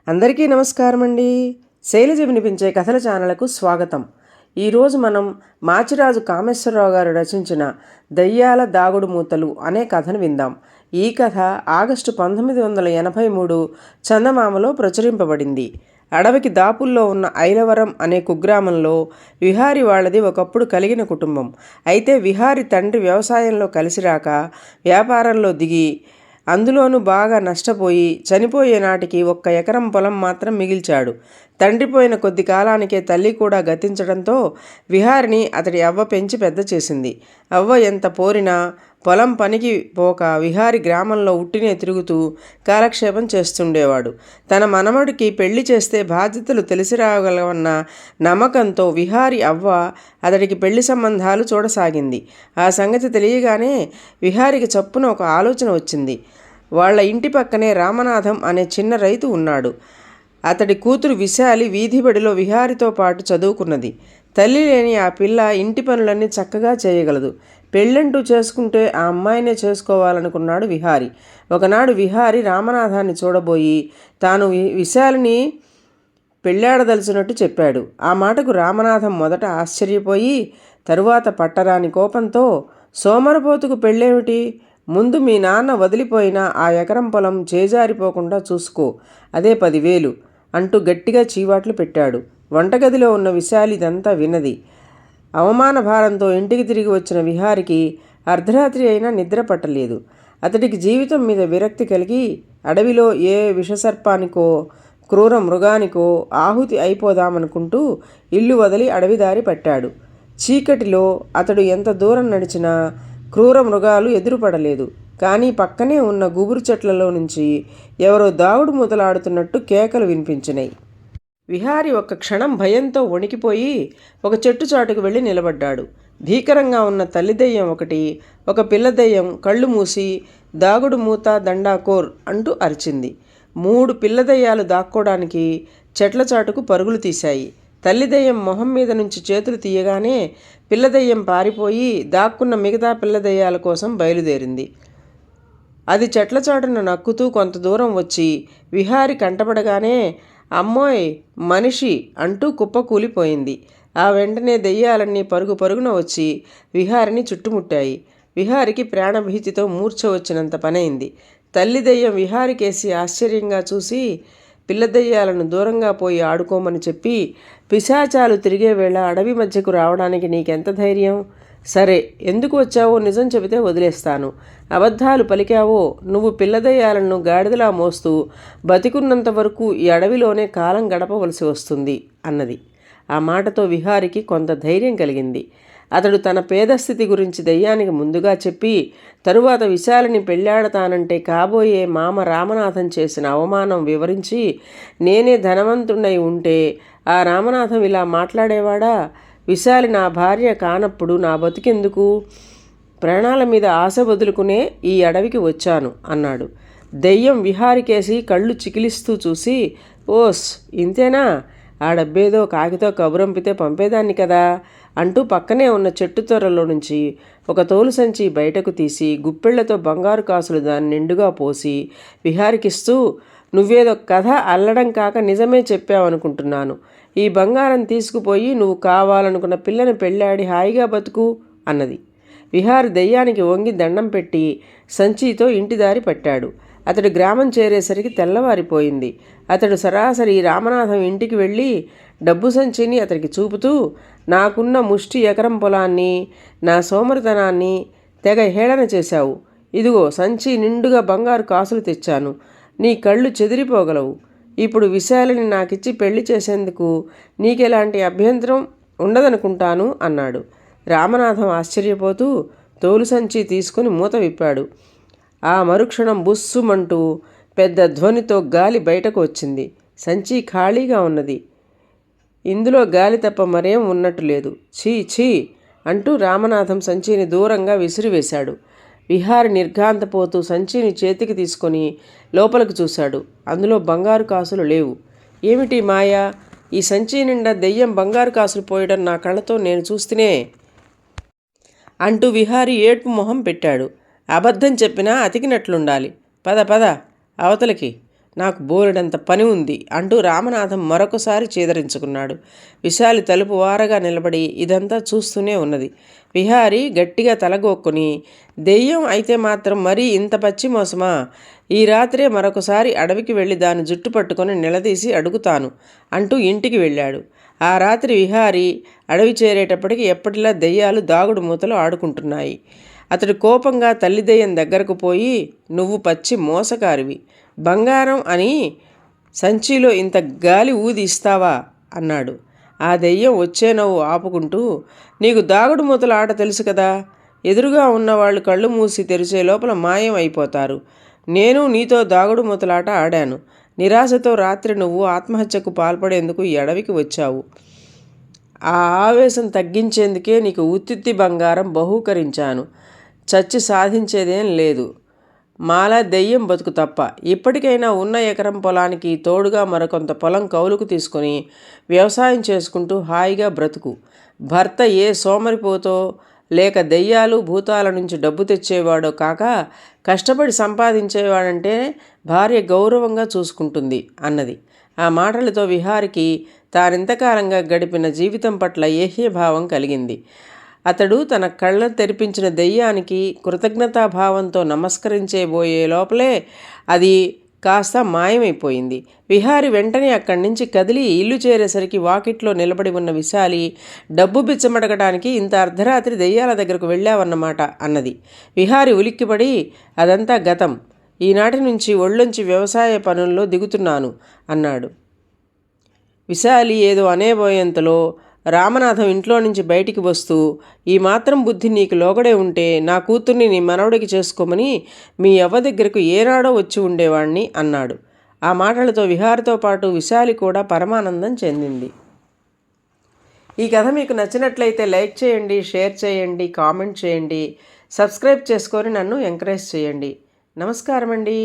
అందరికీ నమస్కారం అండి. శైలజ వినిపించే కథల ఛానల్కు స్వాగతం. ఈరోజు మనం మాచిరాజు కామేశ్వరరావు గారు రచించిన దయ్యాల దాగుడు మూతలు అనే కథను విందాం. ఈ కథ ఆగస్టు 1983 చందమామలో ప్రచురింపబడింది. అడవికి దాపుల్లో ఉన్న ఐలవరం అనే కుగ్రామంలో విహారి వాళ్ళది ఒకప్పుడు కలిగిన కుటుంబం. అయితే విహారి తండ్రి వ్యవసాయంలో కలిసిరాక వ్యాపారంలో దిగి అందులోనూ బాగా నష్టపోయి చనిపోయే నాటికి 1 ఎకరం పొలం మాత్రం మిగిల్చాడు. తండ్రి పోయిన కొద్ది కాలానికే తల్లి కూడా గతించడంతో విహారిని అతడి అవ్వ పెంచి పెద్ద చేసింది. అవ్వ ఎంత పోరినా పొలం పనికి పోక విహారి గ్రామంలో ఉట్టినే తిరుగుతూ కాలక్షేపం చేస్తుండేవాడు. తన మనమడికి పెళ్లి చేస్తే బాధ్యతలు తెలిసి రాగలవన్న నమ్మకంతో విహారి అవ్వ అతడికి పెళ్లి సంబంధాలు చూడసాగింది. ఆ సంగతి తెలియగానే విహారికి చప్పున ఒక ఆలోచన వచ్చింది. వాళ్ళ ఇంటి పక్కనే రామనాథం అనే చిన్న రైతు ఉన్నాడు. అతడి కూతురు విశాలి వీధిబడిలో విహారితో పాటు చదువుకున్నది. తల్లి లేని ఆ పిల్ల ఇంటి పనులన్నీ చక్కగా చేయగలదు. పెళ్ళంటూ చేసుకుంటే ఆ అమ్మాయినే చేసుకోవాలనుకున్నాడు విహారి. ఒకనాడు విహారి రామనాథాన్ని చూడబోయి తాను విశాలిని పెళ్ళాడదలుచున్నట్టు చెప్పాడు. ఆ మాటకు రామనాథం మొదట ఆశ్చర్యపోయి తరువాత పట్టరాని కోపంతో, సోమరపోతుకు పెళ్ళేమిటి? ముందు మీ నాన్న వదిలిపోయిన ఆ ఎకరం పొలం చేజారిపోకుండా చూసుకో, అదే 10,000 అంటూ గట్టిగా చీవాట్లు పెట్టాడు. వంటగదిలో ఉన్న విశాలి ఇదంతా విన్నది. అవమాన భారంతో ఇంటికి తిరిగి వచ్చిన విహారికి అర్ధరాత్రి అయినా నిద్ర పట్టలేదు. అతడికి జీవితం మీద విరక్తి కలిగి అడవిలో ఏ విషసర్పానికో క్రూర మృగానికో ఆహుతి అయిపోదామనుకుంటూ ఇల్లు వదిలి అడవిదారి పట్టాడు. చీకటిలో అతడు ఎంత దూరం నడిచినా క్రూర మృగాలు ఎదురుపడలేదు. కానీ పక్కనే ఉన్న గుబురు చెట్లలో నుంచి ఎవరో దాగుడు మూతలాడుతున్నట్టు కేకలు వినిపించినాయి. విహారి ఒక్క క్షణం భయంతో వణికిపోయి ఒక చెట్టు చాటుకు వెళ్ళి నిలబడ్డాడు. భీకరంగా ఉన్న తల్లి దెయ్యం ఒకటి, ఒక పిల్ల దెయ్యం కళ్ళు మూసి దాగుడు మూత దండాకోర్ అంటూ అరిచింది. 3 పిల్ల దెయ్యాలు దాక్కోడానికి చెట్ల చాటుకు పరుగులు తీశాయి. తల్లి దెయ్యం మొహం మీద నుంచి చేతులు తీయగానే పిల్ల దెయ్యం పారిపోయి దాక్కున్న మిగతా పిల్ల దెయ్యాల కోసం బయలుదేరింది. అది చెట్ల చాటున నక్కుతూ కొంత దూరం వచ్చి విహారి కంటపడగానే అమ్మోయ్ మనిషి అంటూ కుప్పకూలిపోయింది. ఆ వెంటనే దెయ్యాలన్నీ పరుగు పరుగున వచ్చి విహారిని చుట్టుముట్టాయి. విహారికి ప్రాణభీతితో మూర్ఛ వచ్చినంత పనైంది. తల్లి దెయ్యం విహారికేసి ఆశ్చర్యంగా చూసి పిల్ల దెయ్యాలను దూరంగా పోయి ఆడుకోమని చెప్పి, పిశాచాలు తిరిగే వేళ అడవి మధ్యకు రావడానికి నీకెంత ధైర్యం? సరే, ఎందుకు వచ్చావో నిజం చెబితే వదిలేస్తాను. అబద్ధాలు పలికావో నువ్వు పిల్లదయ్యాలను గాడిదలా మోస్తూ బతికున్నంత వరకు ఈ అడవిలోనే కాలం గడపవలసి వస్తుంది అన్నది. ఆ మాటతో విహారికి కొంత ధైర్యం కలిగింది. అతడు తన పేదస్థితి గురించి దయ్యానికి ముందుగా చెప్పి తరువాత విశాలిని పెళ్ళాడతానంటే కాబోయే మామ రామనాథం చేసిన అవమానం వివరించి, నేనే ధనవంతుడై ఉంటే ఆ రామనాథం ఇలా మాట్లాడేవాడా? విశాలి నా భార్య కానప్పుడు నా బతికెందుకు? ప్రాణాల మీద ఆశ వదులుకునే ఈ అడవికి వచ్చాను అన్నాడు. దెయ్యం విహారికేసి కళ్ళు చికిలిస్తూ చూసి, ఓస్ ఇంతేనా? ఆ డబ్బేదో కాకితో కబురంపితే పంపేదాన్ని కదా అంటూ పక్కనే ఉన్న చెట్టు త్వరలో నుంచి ఒక తోలు సంచి బయటకు తీసి గుప్పెళ్లతో బంగారు కాసులు దాన్ని నిండుగా పోసి విహారికిస్తూ, నువ్వేదో కథ అల్లడం కాక నిజమే చెప్పావనుకుంటున్నాను. ఈ బంగారం తీసుకుపోయి నువ్వు కావాలనుకున్న పిల్లని పెళ్ళాడి హాయిగా బతుకు అన్నది. విహారి దెయ్యానికి వంగి దండం పెట్టి సంచితో ఇంటి దారి పట్టాడు. అతడు గ్రామం చేరేసరికి తెల్లవారిపోయింది. అతడు సరాసరి రామనాథం ఇంటికి వెళ్ళి డబ్బు సంచిని అతడికి చూపుతూ, నాకున్న ముష్టి ఎకరం పొలాన్ని, నా సోమరితనాన్ని తెగ హేళన చేశావు. ఇదిగో సంచి నిండుగా బంగారు కాసులు తెచ్చాను. నీ కళ్ళు చెదిరిపోగలవు. ఇప్పుడు విశాలిని నాకిచ్చి పెళ్లి చేసేందుకు నీకెలాంటి అభ్యంతరం ఉండదనుకుంటాను అన్నాడు. రామనాథం ఆశ్చర్యపోతూ తోలు సంచి తీసుకుని మూత విప్పాడు. ఆ మరుక్షణం బుస్సుమంటూ పెద్ద ధ్వనితో గాలి బయటకు వచ్చింది. సంచి ఖాళీగా ఉన్నది. ఇందులో గాలి తప్ప మరేం ఉన్నట్టు లేదు. ఛీ ఛీ అంటూ రామనాథం సంచిని దూరంగా విసిరివేశాడు. విహారి నిర్ఘాంతపోతూ సంచిని చేతికి తీసుకొని లోపలికి చూశాడు. అందులో బంగారు కాసులు లేవు. ఏమిటి మాయా? ఈ సంచి నిండా దెయ్యం బంగారు కాసులు పోయడం నా కళ్ళతో నేను చూస్తేనే అంటూ విహారి ఏడ్పు మొహం పెట్టాడు. అబద్ధం చెప్పినా అతికినట్లుండాలి. పద పద అవతలికి నాకు బోలెడంత పని ఉంది అంటూ రామనాథం మరొకసారి చీదరించుకున్నాడు. విశాలి తలుపు వారగా నిలబడి ఇదంతా చూస్తూనే ఉన్నది. విహారి గట్టిగా తలగొక్కుని, దెయ్యం అయితే మాత్రం మరీ ఇంత పచ్చి మోసమా? ఈ రాత్రే మరొకసారి అడవికి వెళ్ళి దాని జుట్టు పట్టుకొని నిలదీసి అడుగుతాను అంటూ ఇంటికి వెళ్ళాడు. ఆ రాత్రి విహారి అడవి చేరేటప్పటికి ఎప్పటిలా దెయ్యాలు దాగుడు మూతలు ఆడుకుంటున్నాయి. అతడు కోపంగా తల్లి దెయ్యం దగ్గరకు పోయి, నువ్వు పచ్చి మోసకారివి, బంగారం అని సంచిలో ఇంత గాలి ఊది ఇస్తావా అన్నాడు. ఆ దెయ్యం వచ్చే నవ్వు ఆపుకుంటూ, నీకు దాగుడు మూతల ఆట తెలుసు కదా, ఎదురుగా ఉన్నవాళ్ళు కళ్ళు మూసి తెరిచే లోపల మాయం అయిపోతారు. నేను నీతో దాగుడు మూతలాట ఆడాను. నిరాశతో రాత్రి నువ్వు ఆత్మహత్యకు పాల్పడేందుకు ఈ అడవికి వచ్చావు. ఆ ఆవేశం తగ్గించేందుకే నీకు ఉత్తిత్తి బంగారం బహూకరించాను. చచ్చి సాధించేదేం లేదు. మాలా దెయ్యం బతుకు తప్ప. ఇప్పటికైనా ఉన్న ఎకరం పొలానికి తోడుగా మరికొంత పొలం కౌలుకు తీసుకొని వ్యవసాయం చేసుకుంటూ హాయిగా బ్రతుకు. భర్త ఏ సోమరిపోతో లేక దెయ్యాలు భూతాల నుంచి డబ్బు తెచ్చేవాడో కాక కష్టపడి సంపాదించేవాడంటే భార్య గౌరవంగా చూసుకుంటుంది అన్నది. ఆ మాటలతో విహారికి తానింతకాలంగా గడిపిన జీవితం పట్ల ఏహ్యభావం కలిగింది. అతడు తన కళ్ళ తెరిపించిన దెయ్యానికి కృతజ్ఞతాభావంతో నమస్కరించేబోయే లోపలే అది కాస్త మాయమైపోయింది. విహారి వెంటనే అక్కడి నుంచి కదిలి ఇల్లు చేరేసరికి వాకిట్లో నిలబడి ఉన్న విశాలి, డబ్బు బిచ్చమడగడానికి ఇంత అర్ధరాత్రి దెయ్యాల దగ్గరకు వెళ్ళావన్నమాట అన్నది. విహారి ఉలిక్కిపడి, అదంతా గతం. ఈనాటి నుంచి ఒళ్ళొంచి వ్యవసాయ పనుల్లో దిగుతున్నాను అన్నాడు. విశాలి ఏదో అనేబోయేంతలో రామనాథం ఇంట్లో నుంచి బయటికి వస్తూ, ఈ మాత్రం బుద్ధి నీకు లోగడే ఉంటే నా కూతుర్ని నీ మనవడికి చేసుకోమని మీ అవ్వ దగ్గరకు ఏనాడో వచ్చి ఉండేవాణ్ణి అన్నాడు. ఆ మాటలతో విహారితో పాటు విశాలి కూడా పరమానందం చెందింది. ఈ కథ మీకు నచ్చినట్లయితే లైక్ చేయండి, షేర్ చేయండి, కామెంట్ చేయండి, సబ్స్క్రైబ్ చేసుకొని నన్ను ఎంకరేజ్ చేయండి. నమస్కారం అండి.